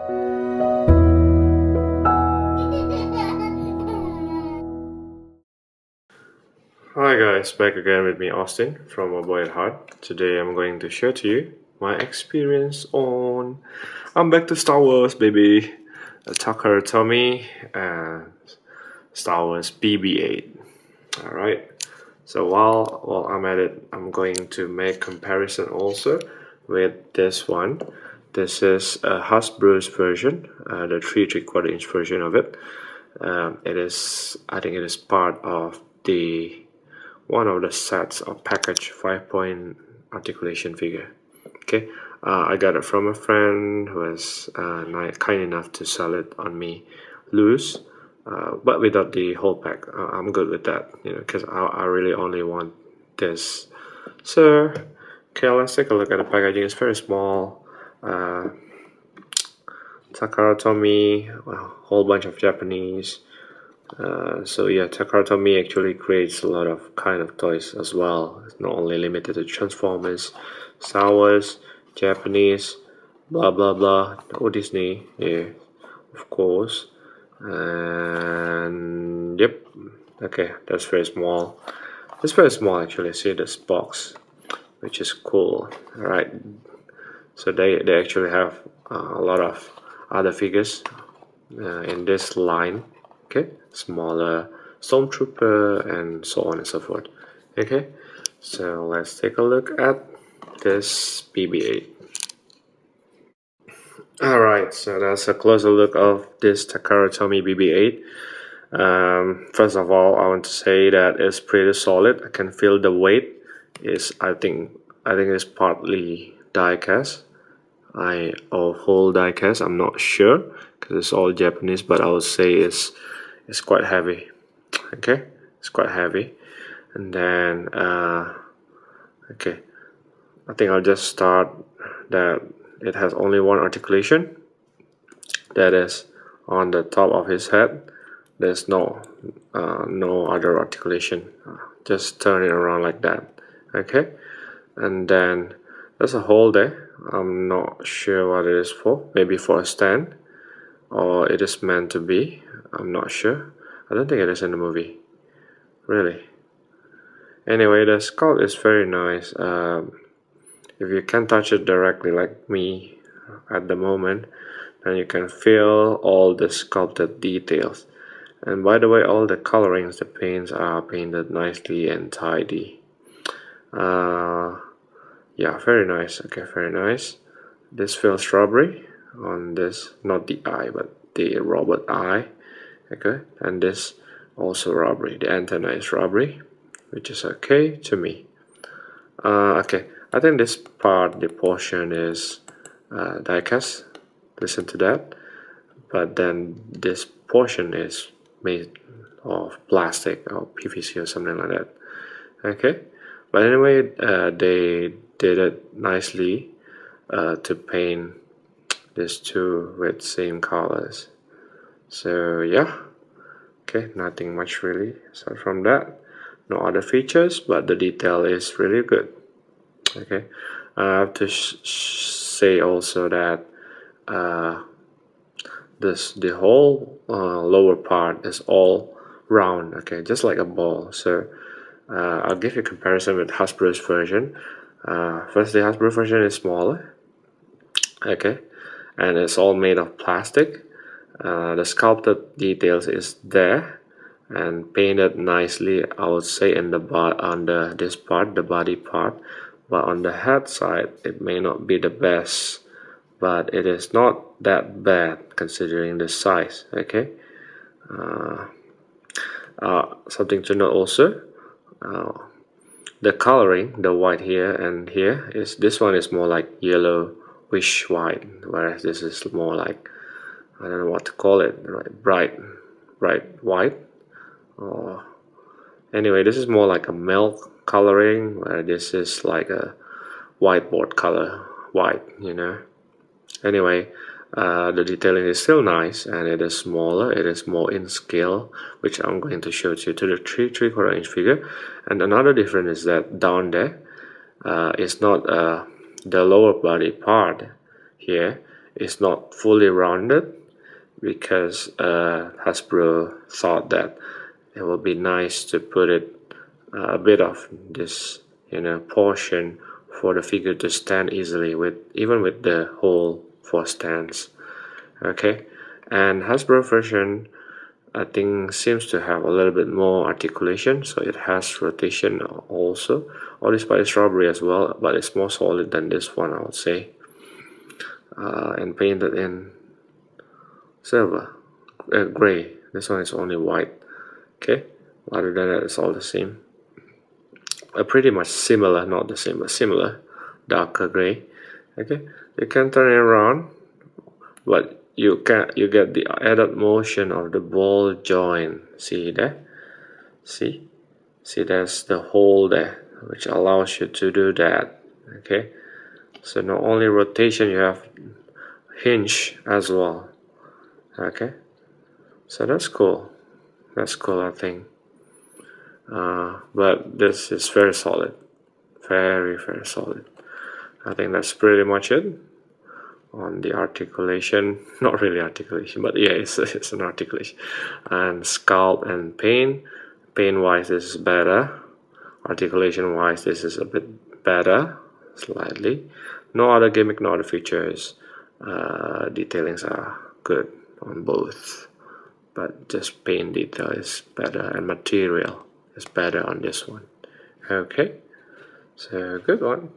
Hi guys, back again with me Austin from A Boy at Heart. Today I'm going to share to you my experience on I'm back to Star Wars baby, Takara Tomy and Star Wars BB-8. Alright, so while I'm at it, I'm going to make comparison also with this one. This is a Hasbro's version, the 3¾ inch version of it. I think it is part of the one of the sets of package 5-point articulation figure. Okay, I got it from a friend who was kind enough to sell it on me loose, but without the whole pack. I'm good with that, because I really only want this. So, okay, let's take a look at the packaging. It's very small. Takara Tomy, a whole bunch of Japanese. So yeah, Takara Tomy actually creates a lot of kind of toys as well. It's not only limited to Transformers, Star Wars, Japanese, blah blah blah. Oh, Disney, yeah, of course. And yep, okay, that's very small. It's very small actually. See this box, which is cool. All right, so they actually have a lot of other figures in this line. Okay, smaller stormtrooper and so on and so forth. Okay, so let's take a look at this BB-8. Alright, so that's a closer look of this Takara Tomy BB-8. First of all, I want to say that it's pretty solid. I can feel the weight is I think it's partly die cast. Or whole die cast, I'm not sure because it's all Japanese, but I would say it's quite heavy. Okay, it's quite heavy. And then okay, I think I'll just start that it has only one articulation, that is on the top of his head. There's no other articulation. Just turn it around like that. Okay, and then there's a hole there. I'm not sure what it is for. Maybe for a stand, or it is meant to be. I'm not sure. I don't think it is in the movie, really. Anyway, the sculpt is very nice. If you can touch it directly like me at the moment, then you can feel all the sculpted details. And by the way, all the colorings, the paints are painted nicely and tidy. Yeah, very nice. Okay, very nice. This feels strawberry on this, not the eye, but the robot eye. Okay, and this also rubbery. The antenna is rubbery, which is okay to me. Okay, I think this part, the portion is die-cast. Listen to that. But then this portion is made of plastic or PVC or something like that. Okay, but anyway, they did it nicely to paint these two with same colors. So yeah, okay, nothing much really aside from that. No other features, but the detail is really good. Okay, I have to say also that the whole lower part is all round. Okay, just like a ball. So I'll give you a comparison with Hasbro's version. First, the Hasbro version is smaller. Okay, and it's all made of plastic. The sculpted details is there and painted nicely, I would say, in the this part, the body part. But on the head side, it may not be the best, but it is not that bad considering the size. Okay, something to note also, the coloring, the white here and here, is this one is more like yellowish white, whereas this is more like, I don't know what to call it, right? bright white. Or anyway, this is more like a milk coloring, where this is like a whiteboard color white. Anyway, the detailing is still nice, and it is smaller, it is more in scale, which I'm going to show you to the 3¾ inch figure. And another difference is that down there is not the lower body part here, is not fully rounded, because Hasbro thought that it will be nice to put it a bit of this portion for the figure to stand easily, with even with the hole for stands. Okay, and Hasbro version, I think, seems to have a little bit more articulation, so it has rotation also, or despite strawberry as well, but it's more solid than this one, I would say. And painted in silver, gray. This one is only white. Okay, other than that, it's all the same. Pretty much similar, not the same, but similar, darker gray. Okay, you can turn it around, but you get the added motion of the ball joint. See there? See, there's the hole there, which allows you to do that. Okay, so not only rotation, you have hinge as well. Okay, so that's cool. That's cool, I think. But this is very solid, very solid. I think that's pretty much it on the articulation. Not really articulation, but yeah, it's an articulation. And sculpt and paint wise, this is better. Articulation wise, this is a bit better, slightly. No other gimmick, no other features. Detailings are good on both, but just paint detail is better, and material is better on this one. Okay, so good one.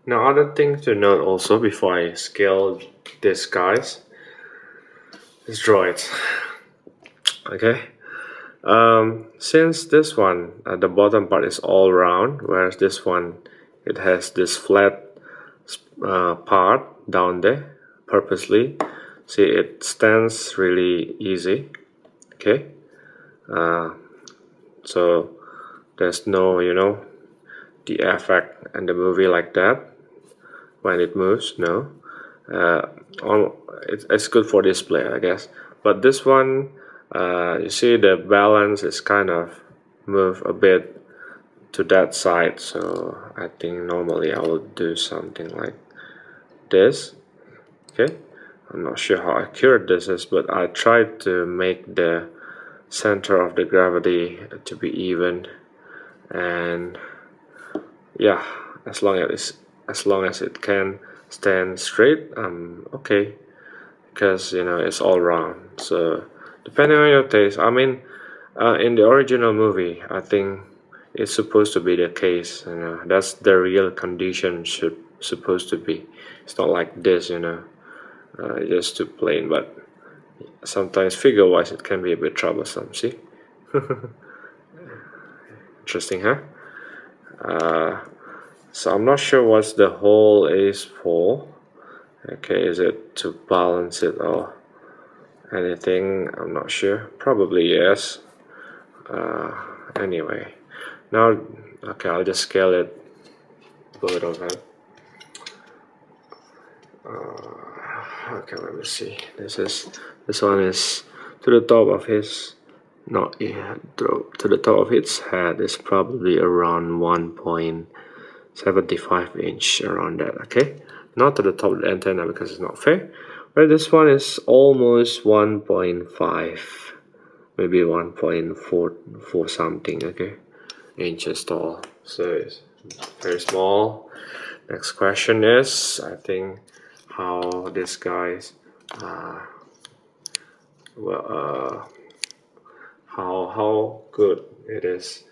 Now, other thing to note also before I scale this guys is droids. Okay, since this one the bottom part is all round, whereas this one it has this flat part down there purposely. See, it stands really easy. Okay, so there's no the effect in the movie like that when it moves. No, it's good for display, I guess. But this one, you see the balance is kind of move a bit to that side, so I think normally I would do something like this. Okay, I'm not sure how accurate this is, but I tried to make the center of the gravity to be even, and yeah, as long as it can stand straight, okay, because it's all round. So depending on your taste, I mean, in the original movie, I think it's supposed to be the case. That's the real condition supposed to be. It's not like this, just too plain. But sometimes figure-wise, it can be a bit troublesome. See, interesting, huh? So I'm not sure what the hole is for. Okay, is it to balance it or anything? I'm not sure. Probably yes. Anyway, now okay, I'll just scale it, both of them. Okay, let me see. This one is to the top of his, not yet, to the top of its head is probably around 1.75 inch, around that. Okay, not to the top of the antenna because it's not fair. But this one is almost 1.5, maybe 1.4 something. Okay, inches tall. So it's very small. Next question is, I think, how this guy's how good it is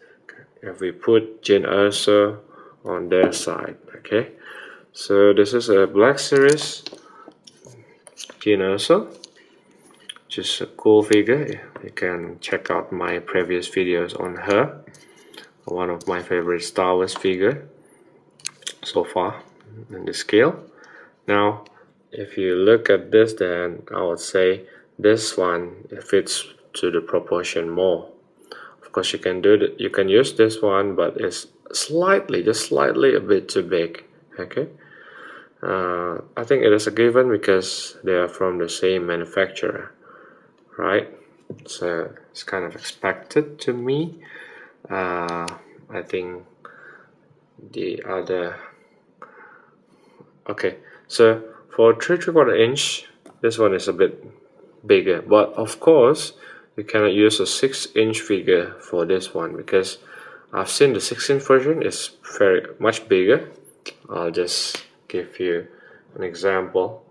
if we put Jyn Erso on their side. Okay, so this is a Black Series Jyn Erso, which is a cool figure. You can check out my previous videos on her. One of my favorite Star Wars figure so far in the scale. Now, if you look at this, then I would say this one fits to the proportion more. Of course, you can do that. You can use this one, but it's just slightly a bit too big. Okay, I think it is a given because they are from the same manufacturer, right? So it's kind of expected to me. I think the other. Okay, so For 3/4 inch, this one is a bit bigger, but of course you cannot use a 6-inch figure for this one because I've seen the 6-inch version is very much bigger. I'll just give you an example.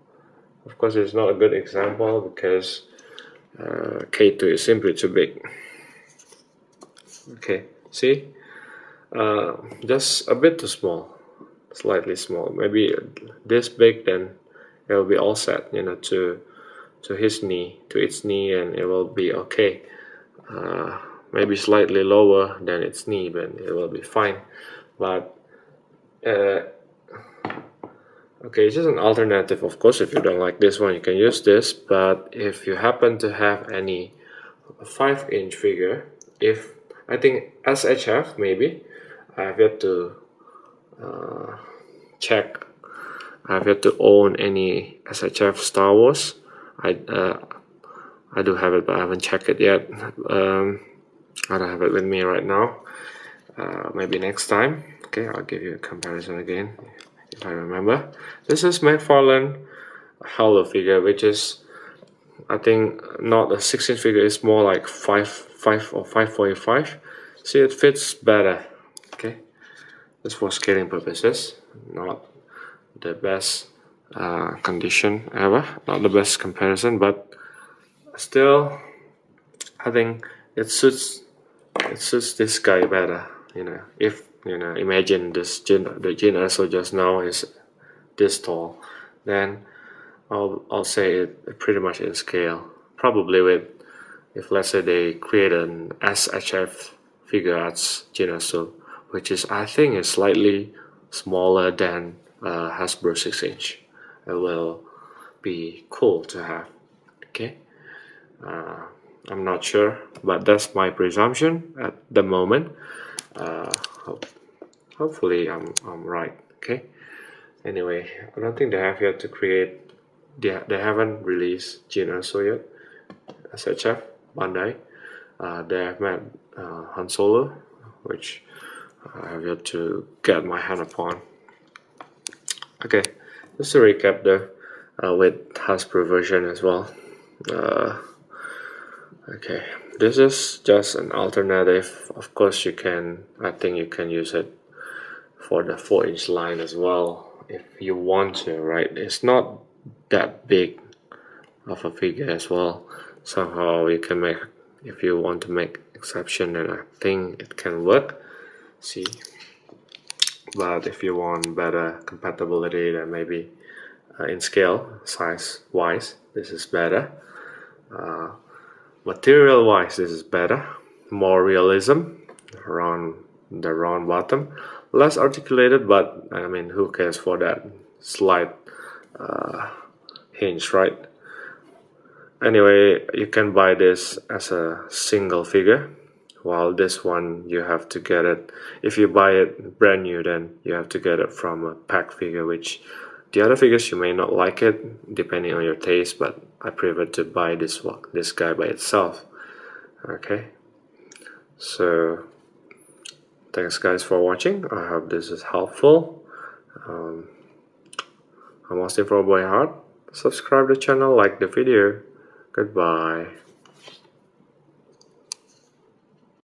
Of course, it's not a good example because K2 is simply too big. Okay, see, just a bit too small, slightly small. Maybe this big, then it will be all set, you know, to its knee, and it will be okay. Maybe slightly lower than its knee, but it will be fine. But okay, it's just an alternative. Of course, if you don't like this one, you can use this. But if you happen to have any 5-inch figure, if I think SHF maybe, I have yet to check. I have yet to own any SHF Star Wars. I do have it, but I haven't checked it yet. I don't have it with me right now. Maybe next time. Okay, I'll give you a comparison again if I remember. This is McFarlane Hollow figure, which is, I think, not a 6-inch figure. It's more like 5 or 5.5. See, it fits better. Okay, just for scaling purposes, not the best condition ever, not the best comparison, but still I think it suits this guy better. You know, if you know, imagine this the Jin Erso just now is this tall, then I'll say it pretty much in scale. Probably with, if let's say they create an SHF figure arts Jin Erso, which is, I think, is slightly smaller than Hasbro 6-inch. It will be cool to have. Okay, I'm not sure, but that's my presumption at the moment. Hopefully I'm right. Okay, anyway, I don't think they have yet to create, they haven't released Jin Erso yet, SHF Bandai. They have made Han Solo, which I have yet to get my hand upon. Okay, just to recap though, with Hasbro version as well. Okay, this is just an alternative. Of course, you can, I think you can use it for the 4-inch line as well if you want to, right? It's not that big of a figure as well. Somehow you can make, if you want to make exception, then I think it can work. See, but if you want better compatibility, then maybe in scale, size wise, this is better. Material wise, this is better. More realism around the round bottom, less articulated, but I mean, who cares for that slight hinge, right? Anyway, you can buy this as a single figure, while this one you have to get it, if you buy it brand new, then you have to get it from a pack figure, which the other figures you may not like it depending on your taste, but I prefer to buy this guy by itself. Okay, so thanks guys for watching. I hope this is helpful. I'm Austin from Boy Heart. Subscribe the channel, like the video. Goodbye.